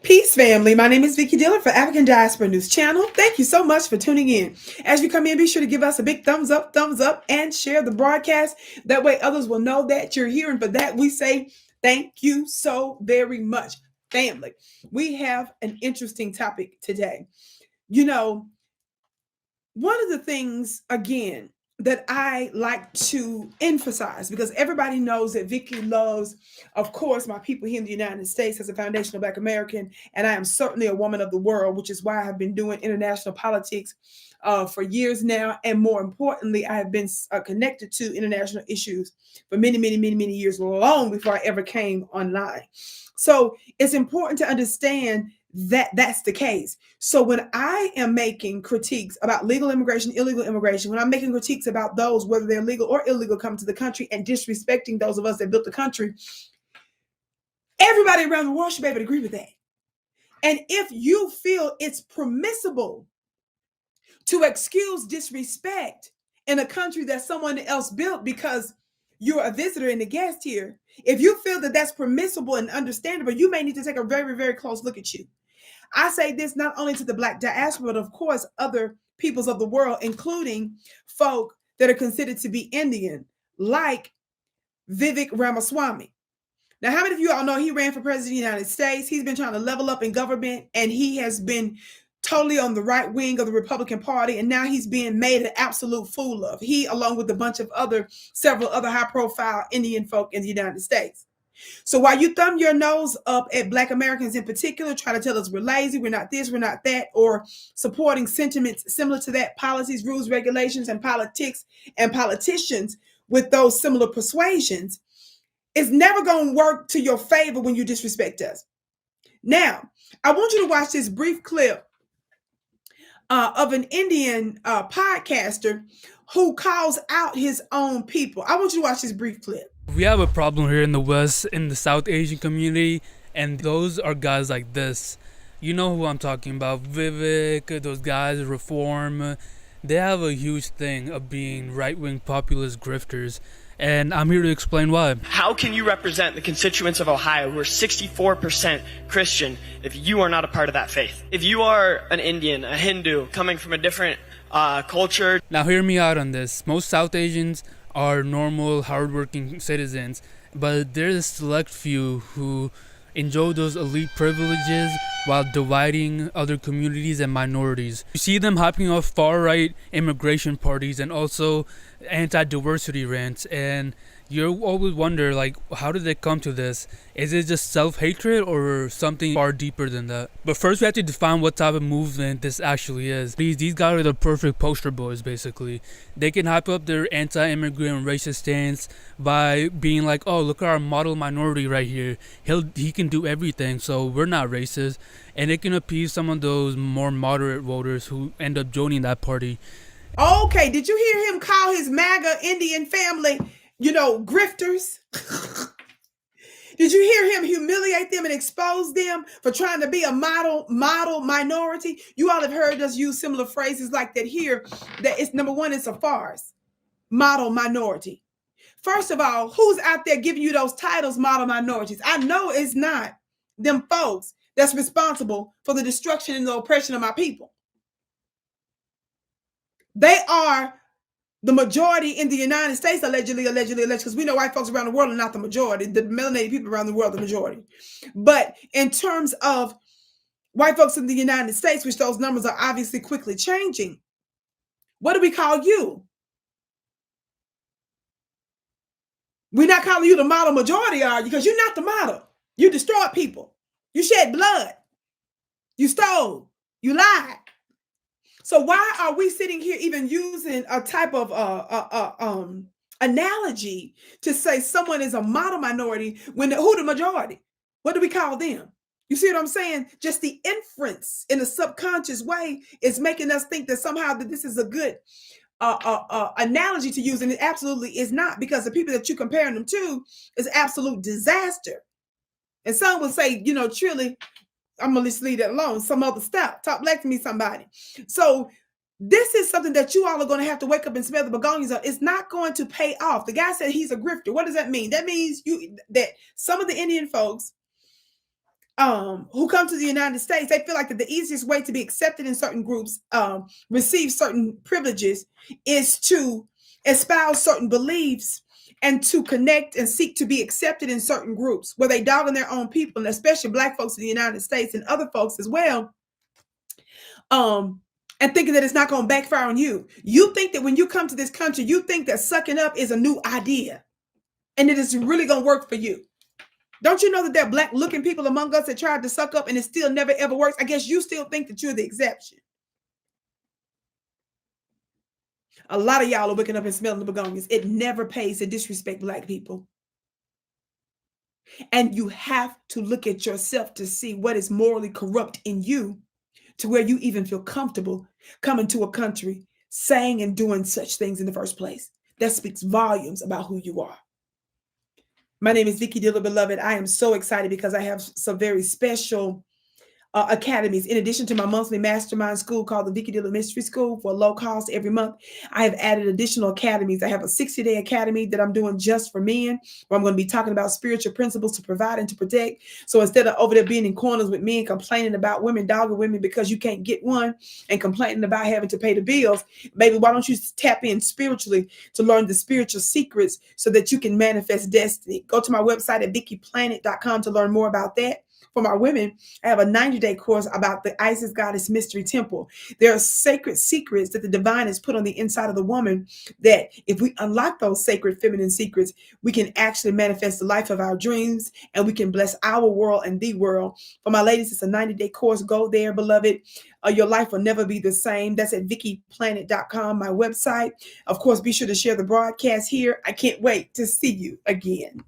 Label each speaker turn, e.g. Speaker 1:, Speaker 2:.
Speaker 1: Peace, family. My name is Vicki Dillard for African Diaspora News Channel. Thank you so much for tuning in. As you come in, be sure to give us a big thumbs up, and share the broadcast. That way others will know that you're here. And for that, we say thank you so very much. Family, we have an interesting topic today. You know, one of the things, again, that I like to emphasize, because everybody knows that Vicki loves, of course, my people here in the United States as a foundational Black American, and I am certainly a woman of the world, which is why I have been doing international politics for years now, and more importantly, I have been connected to international issues for many years, long before I ever came online. So it's important to understand that that's the case. So when I am making critiques about legal immigration, illegal immigration, when I'm making critiques about those, whether they're legal or illegal, come to the country and disrespecting those of us that built the country, everybody around the world should be able to agree with that. And if you feel it's permissible to excuse disrespect in a country that someone else built because you're a visitor and a guest here, if you feel that that's permissible and understandable, you may need to take a very close look at you. I say this not only to the Black diaspora, but of course, other peoples of the world, including folk that are considered to be Indian, like Vivek Ramaswamy. Now, how many of you all know he ran for president of the United States? He's been trying to level up in government, and he has been totally on the right wing of the Republican Party, and now he's being made an absolute fool of. He, along with a bunch of several other high-profile Indian folk in the United States. So while you thumb your nose up at Black Americans in particular, try to tell us we're lazy, we're not this, we're not that, or supporting sentiments similar to that, policies, rules, regulations, and politics and politicians with those similar persuasions, it's never going to work to your favor when you disrespect us. Now, I want you to watch this brief clip of an Indian podcaster who calls out his own people. I want you to watch this brief clip.
Speaker 2: We have a problem here in the West, in the South Asian community, and those are guys like this. You know who I'm talking about, Vivek, those guys, Reform. They have a huge thing of being right-wing populist grifters, and I'm here to explain why.
Speaker 3: How can you represent the constituents of Ohio who are 64% Christian if you are not a part of that faith? If you are an Indian, a Hindu, coming from a different culture.
Speaker 2: Now hear me out on this. Most South Asians are normal, hardworking citizens, but there's a select few who enjoy those elite privileges while dividing other communities and minorities. You see them hopping off far-right immigration parties and also anti-diversity rants, and you always wonder, like, how did they come to this? Is it just self-hatred or something far deeper than that? But first we have to define what type of movement this actually is. These guys are the perfect poster boys, basically. They can hype up their anti-immigrant racist stance by being like, oh, look at our model minority right here. He can do everything, so we're not racist. And it can appease some of those more moderate voters who end up joining that party.
Speaker 1: Okay, did you hear him call his MAGA Indian family, grifters? Did you hear him humiliate them and expose them for trying to be a model minority? You all have heard us use similar phrases like that here. That it's number one, it's a farce. Model minority. First of all, who's out there giving you those titles, model minorities? I know it's not them folks that's responsible for the destruction and the oppression of my people. They are the majority in the United States, allegedly, because we know white folks around the world are not the majority. The melanated people around the world are the majority. But in terms of white folks in the United States, which those numbers are obviously quickly changing, what do we call you? We're not calling you the model majority, are you? Because you're not the model. You destroyed people. You shed blood. You stole. You lied. So why are we sitting here even using a type of analogy to say someone is a model minority when who the majority? What do we call them? You see what I'm saying? Just the inference in a subconscious way is making us think that somehow that this is a good analogy to use, and it absolutely is not, because the people that you're comparing them to is absolute disaster. And some would say, truly, I'm gonna just leave that alone. Some other stuff. Talk black to me, somebody. So this is something that you all are going to have to wake up and smell the begonias of. It's not going to pay off. The guy said he's a grifter. What does that mean? That means that some of the Indian folks who come to the United States, they feel like that the easiest way to be accepted in certain groups, receive certain privileges, is to espouse certain beliefs and to connect and seek to be accepted in certain groups where they dog on their own people, and especially Black folks in the United States and other folks as well. And thinking that it's not going to backfire on you. You think that when you come to this country, you think that sucking up is a new idea and it is really going to work for you. Don't you know that there are Black looking people among us that tried to suck up and it still never ever works? I guess you still think that you're the exception. A lot of y'all are waking up and smelling the begonias. It never pays to disrespect Black people. And you have to look at yourself to see what is morally corrupt in you to where you even feel comfortable coming to a country saying and doing such things in the first place. That speaks volumes about who you are. My name is Vicki Dillard, beloved. I am so excited because I have some very special academies. In addition to my monthly mastermind school called the Vicki Dillard Mystery School for low cost every month, I have added additional academies. I have a 60-day academy that I'm doing just for men, where I'm going to be talking about spiritual principles to provide and to protect. So instead of over there being in corners with men complaining about women, dogging women because you can't get one, and complaining about having to pay the bills, maybe why don't you tap in spiritually to learn the spiritual secrets so that you can manifest destiny? Go to my website at VickiPlanet.com to learn more about that. For my women, I have a 90-day course about the Isis Goddess Mystery Temple. There are sacred secrets that the divine has put on the inside of the woman that if we unlock those sacred feminine secrets, we can actually manifest the life of our dreams and we can bless our world and the world. For my ladies, it's a 90-day course. Go there, beloved. Your life will never be the same. That's at VickiPlanet.com, my website. Of course, be sure to share the broadcast here. I can't wait to see you again.